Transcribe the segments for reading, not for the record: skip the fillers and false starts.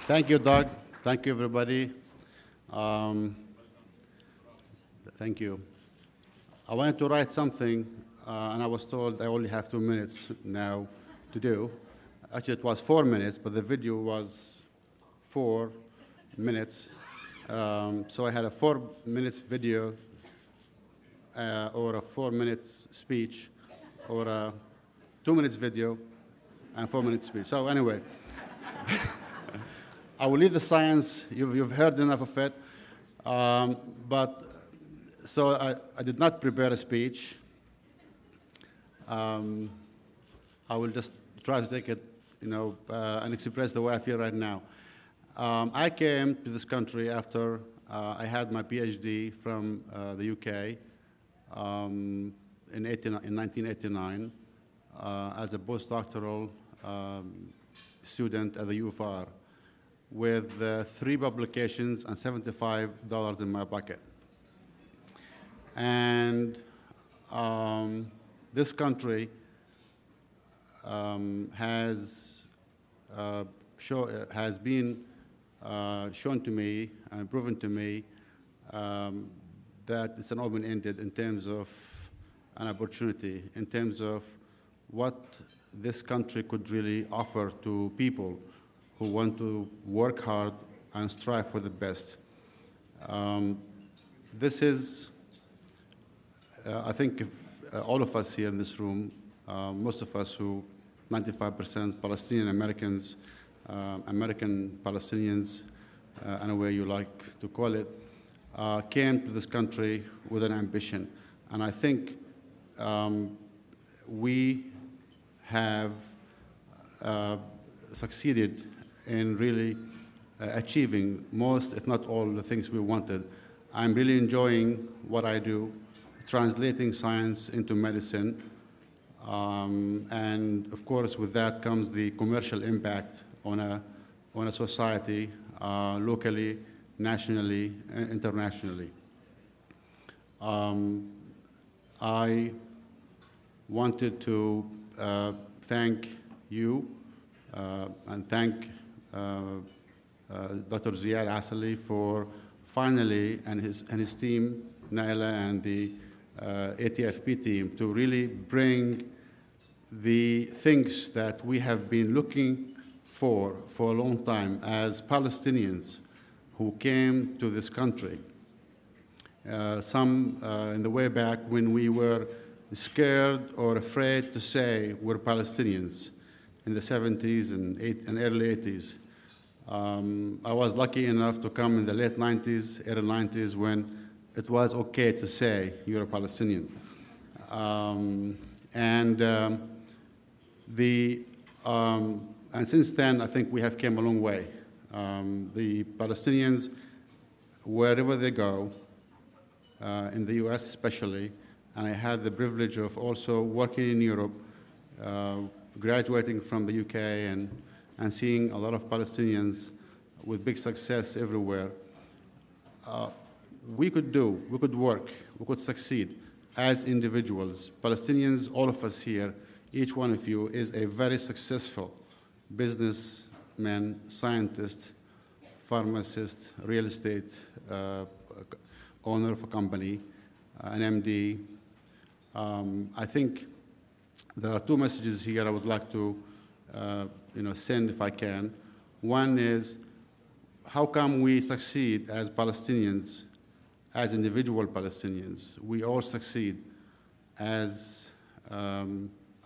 Thank you, Doug. Thank you, everybody. Thank you. I wanted to write something, and I was told I only have 2 minutes now to do. Actually, it was 4 minutes, but the video was 4 minutes. So I had a 4 minutes video or a 4 minutes speech or a 2 minutes video and 4 minutes speech. So anyway, I will leave the science. You've heard enough of it. So I did not prepare a speech. I will just try to take it, and express the way I feel right now. I came to this country after I had my PhD from the UK in 1989 as a postdoctoral student at the UFR with 3 publications and $75 in my pocket. And this country has been shown to me and proven to me that it's an open-ended in terms of an opportunity, in terms of what this country could really offer to people who want to work hard and strive for the best. This is, I think, all of us here in this room, most of us who, 95% Palestinian Americans, American Palestinians, any way you like to call it, came to this country with an ambition. And I think we have succeeded in really achieving most, if not all, the things we wanted. I'm really enjoying what I do, translating science into medicine. And of course, with that comes the commercial impact on a society, locally, nationally, and internationally. I wanted to thank you and thank Dr. Ziad Asali for finally, and his team, Naila, and the ATFP team, to really bring the things that we have been looking for a long time as Palestinians who came to this country. Some in the way back when we were scared or afraid to say we're Palestinians in the 70s and early 80s. I was lucky enough to come in the late 90s, early 90s, when it was okay to say you're a Palestinian. And since then, I think we have come a long way. The Palestinians, wherever they go, in the US especially, and I had the privilege of also working in Europe, graduating from the UK and seeing a lot of Palestinians with big success everywhere. We could work, we could succeed as individuals. Palestinians, all of us here, each one of you is a very successful businessman, scientist, pharmacist, real estate owner of a company, an MD. I think there are 2 messages here I would like to send if I can. One is, how come we succeed as Palestinians, as individual Palestinians? We all succeed as a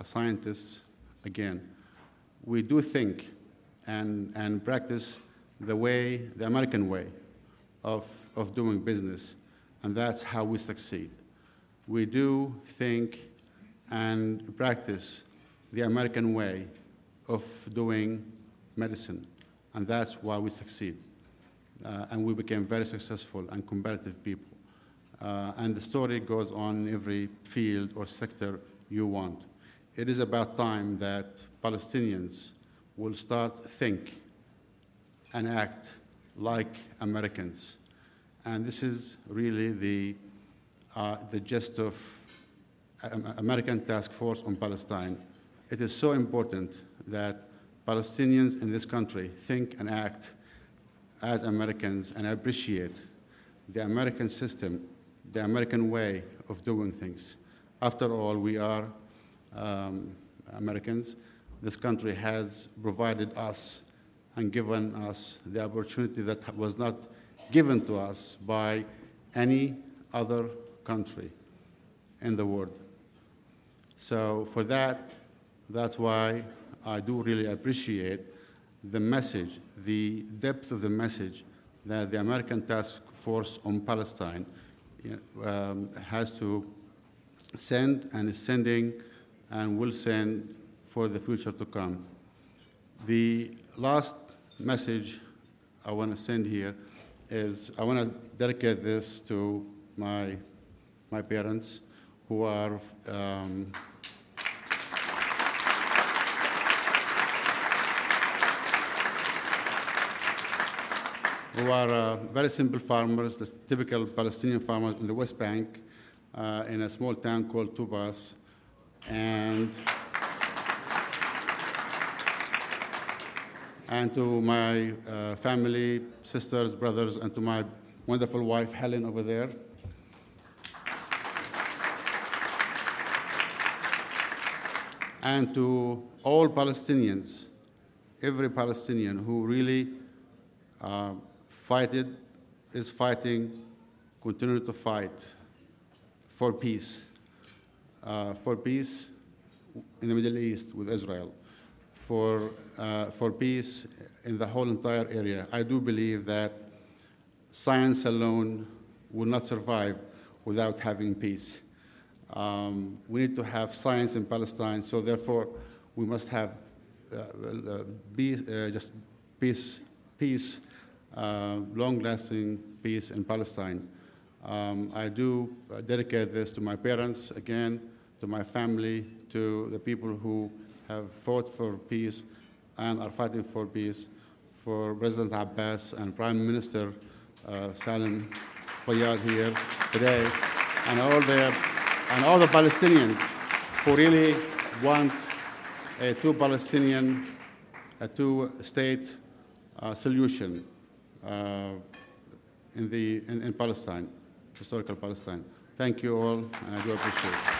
scientist. Again, we do think and practice the American way of doing business, and that's how we succeed. We do think and practice the American way of doing medicine, and that's why we succeed. And we became very successful and competitive people. And the story goes on in every field or sector you want. It is about time that Palestinians will start think and act like Americans. And this is really the gist of Ameican Task Force on Palestine. It is so important that Palestinians in this country think and act as Americans, and I appreciate the American system, the American way of doing things. After all, we are Americans. This country has provided us and given us the opportunity that was not given to us by any other country in the world. So for that, that's why I do really appreciate the message, the depth of the message that the Ameican Task Force on Palestine has to send and is sending and will send for the future to come. The last message I want to send here is I want to dedicate this to my parents who are very simple farmers, the typical Palestinian farmers in the West Bank, in a small town called Tubas. And to my family, sisters, brothers, and to my wonderful wife, Helen, over there. And to all Palestinians, every Palestinian who really is fighting, continue to fight for peace in the Middle East with Israel, for peace in the whole entire area. I do believe that science alone will not survive without having peace. We need to have science in Palestine, so therefore we must have peace, long-lasting peace in Palestine. I do dedicate this to my parents, again, to my family, to the people who have fought for peace and are fighting for peace, for President Abbas and Prime Minister Salim Fayyad here today, and all the Palestinians who really want a two-state solution in Palestine, historical Palestine. Thank you all, and I do appreciate it.